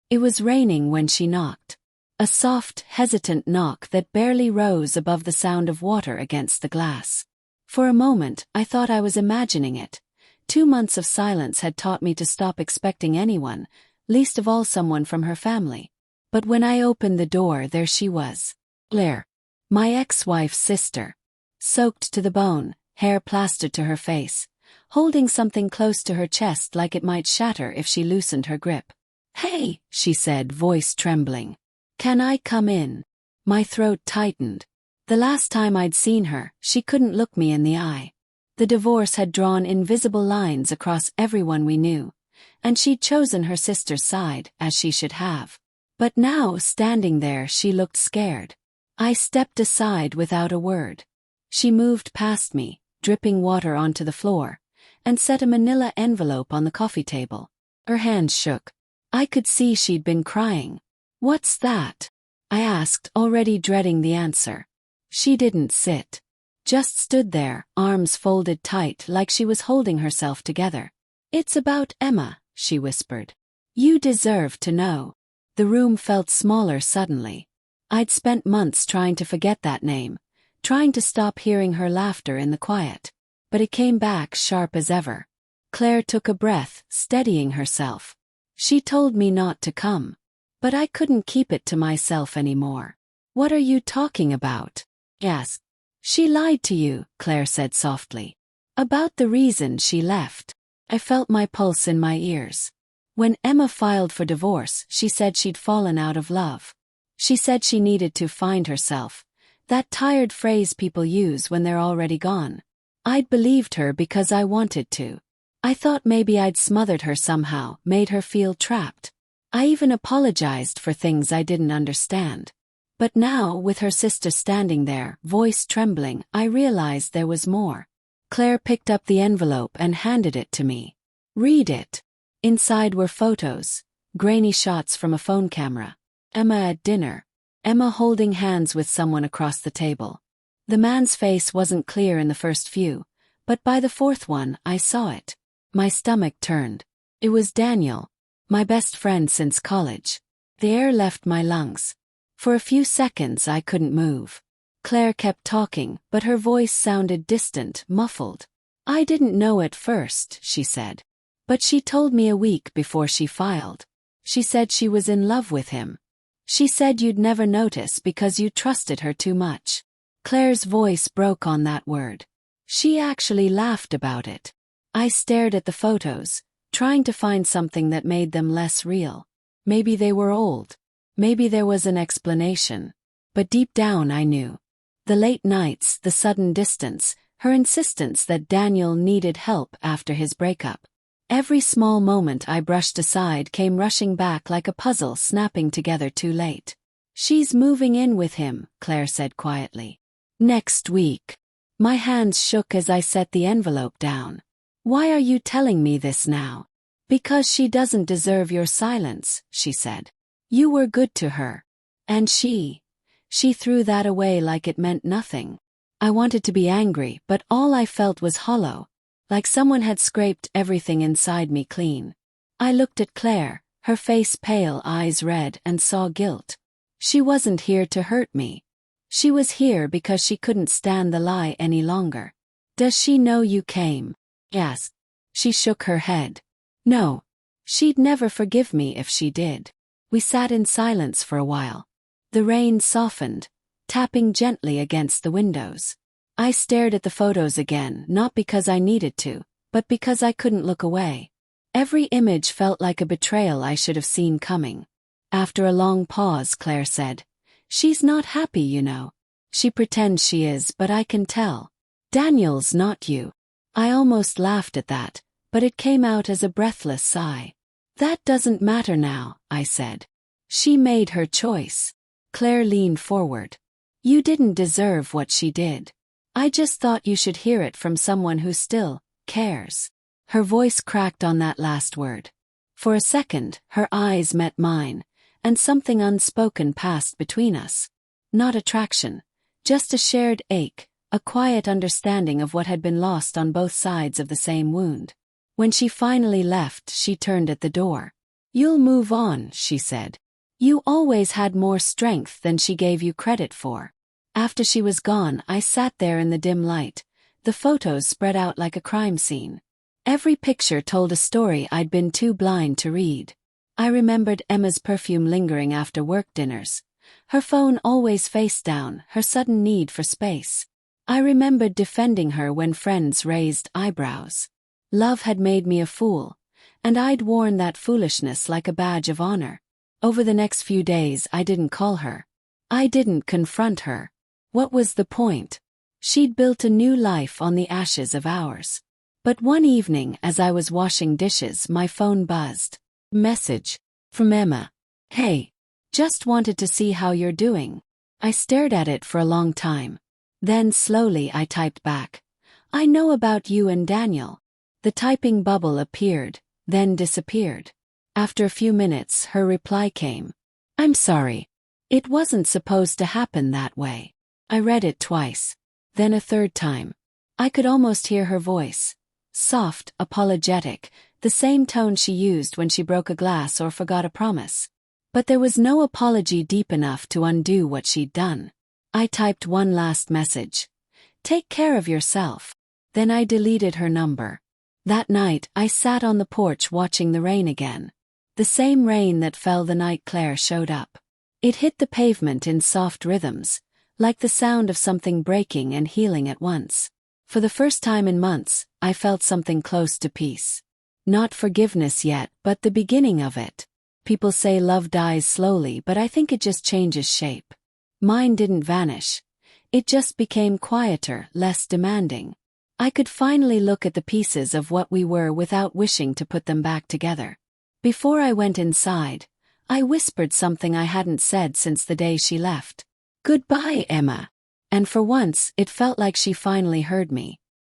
It was raining when she knocked. A soft, hesitant knock that barely rose above the sound of water against the glass. For a moment, I thought I was imagining it. 2 months of silence had taught me to stop expecting anyone, least of all someone from her family. But when I opened the door, there she was. Claire. My ex-wife's sister. Soaked to the bone, hair plastered to her face, holding something close to her chest like it might shatter if she loosened her grip. "Hey," she said, voice trembling. "Can I come in?" My throat tightened. The last time I'd seen her, she couldn't look me in the eye. The divorce had drawn invisible lines across everyone we knew, and she'd chosen her sister's side, as she should have. But now, standing there, she looked scared. I stepped aside without a word. She moved past me, dripping water onto the floor, and set a manila envelope on the coffee table. Her hands shook. I could see she'd been crying. "What's that?" I asked, already dreading the answer. She didn't sit. Just stood there, arms folded tight like she was holding herself together. "It's about Emma," she whispered. "You deserve to know." The room felt smaller suddenly. I'd spent months trying to forget that name, trying to stop hearing her laughter in the quiet. But it came back sharp as ever. Claire took a breath, steadying herself. "She told me not to come. But I couldn't keep it to myself anymore." "What are you talking about?" I asked. "She lied to you," Claire said softly. "About the reason she left." I felt my pulse in my ears. When Emma filed for divorce, she said she'd fallen out of love. She said she needed to find herself, that tired phrase people use when they're already gone. I'd believed her because I wanted to. I thought maybe I'd smothered her somehow, made her feel trapped. I even apologized for things I didn't understand. But now, with her sister standing there, voice trembling, I realized there was more. Claire picked up the envelope and handed it to me. "Read it." Inside were photos, grainy shots from a phone camera. Emma at dinner. Emma holding hands with someone across the table. The man's face wasn't clear in the first few, but by the fourth one, I saw it. My stomach turned. It was Daniel, my best friend since college. The air left my lungs. For a few seconds I couldn't move. Claire kept talking, but her voice sounded distant, muffled. "I didn't know at first," she said. "But she told me a week before she filed. She said she was in love with him. She said you'd never notice because you trusted her too much." Claire's voice broke on that word. She actually laughed about it. I stared at the photos, trying to find something that made them less real. Maybe they were old. Maybe there was an explanation. But deep down I knew. The late nights, the sudden distance, her insistence that Daniel needed help after his breakup. Every small moment I brushed aside came rushing back like a puzzle snapping together too late. "She's moving in with him," Claire said quietly. "Next week." My hands shook as I set the envelope down. "Why are you telling me this now?" "Because she doesn't deserve your silence," she said. "You were good to her. And she threw that away like it meant nothing." I wanted to be angry, but all I felt was hollow, like someone had scraped everything inside me clean. I looked at Claire, her face pale, eyes red, and saw guilt. She wasn't here to hurt me. She was here because she couldn't stand the lie any longer. "Does she know you came?" I asked. She shook her head. "No. She'd never forgive me if she did." We sat in silence for a while. The rain softened, tapping gently against the windows. I stared at the photos again, not because I needed to, but because I couldn't look away. Every image felt like a betrayal I should have seen coming. After a long pause, Claire said, "She's not happy, you know. She pretends she is, but I can tell. Daniel's not you." I almost laughed at that, but it came out as a breathless sigh. "That doesn't matter now," I said. "She made her choice." Claire leaned forward. "You didn't deserve what she did. I just thought you should hear it from someone who still cares." Her voice cracked on that last word. For a second, her eyes met mine, and something unspoken passed between us. Not attraction, just a shared ache, a quiet understanding of what had been lost on both sides of the same wound. When she finally left, she turned at the door. "You'll move on," she said. "You always had more strength than she gave you credit for." After she was gone, I sat there in the dim light, the photos spread out like a crime scene. Every picture told a story I'd been too blind to read. I remembered Emma's perfume lingering after work dinners, her phone always face down, her sudden need for space. I remembered defending her when friends raised eyebrows. Love had made me a fool, and I'd worn that foolishness like a badge of honor. Over the next few days I didn't call her. I didn't confront her. What was the point? She'd built a new life on the ashes of ours. But one evening as I was washing dishes, my phone buzzed. Message. From Emma. "Hey. Just wanted to see how you're doing." I stared at it for a long time. Then slowly I typed back. "I know about you and Daniel." The typing bubble appeared, then disappeared. After a few minutes her reply came. "I'm sorry. It wasn't supposed to happen that way." I read it twice. Then a third time. I could almost hear her voice. Soft, apologetic, the same tone she used when she broke a glass or forgot a promise. But there was no apology deep enough to undo what she'd done. I typed one last message. "Take care of yourself." Then I deleted her number. That night I sat on the porch watching the rain again. The same rain that fell the night Claire showed up. It hit the pavement in soft rhythms, like the sound of something breaking and healing at once. For the first time in months, I felt something close to peace. Not forgiveness yet, but the beginning of it. People say love dies slowly, but I think it just changes shape. Mine didn't vanish. It just became quieter, less demanding. I could finally look at the pieces of what we were without wishing to put them back together. Before I went inside, I whispered something I hadn't said since the day she left. "Goodbye, Emma." And for once, it felt like she finally heard me.